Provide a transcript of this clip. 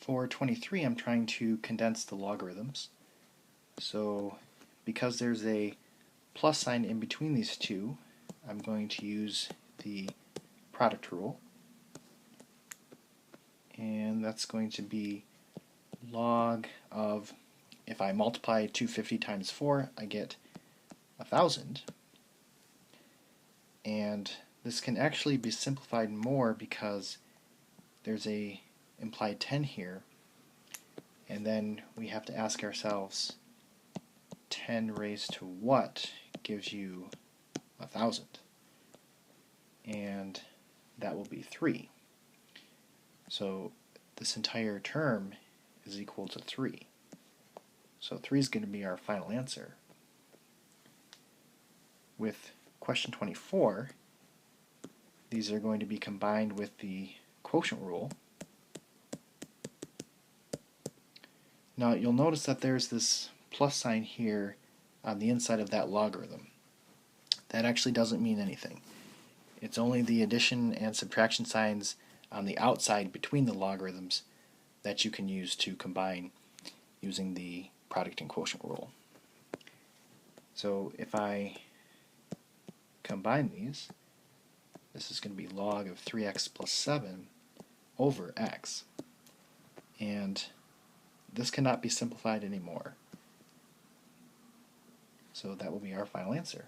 For 23, I'm trying to condense the logarithms. So because there's a plus sign in between these two, I'm going to use the product rule. And that's going to be log of, if I multiply 250 times 4, I get 1,000. And this can actually be simplified more because there's a implied 10 here, and then we have to ask ourselves 10 raised to what gives you 1,000, and that will be 3. So this entire term is equal to 3. So 3 is going to be our final answer. With question 24, these are going to be combined with the quotient rule. Now you'll notice that there's this plus sign here on the inside of that logarithm. That actually doesn't mean anything. It's only the addition and subtraction signs on the outside between the logarithms that you can use to combine using the product and quotient rule. So if I combine these, this is going to be log of 3x plus 7 over x. And this cannot be simplified anymore. So that will be our final answer.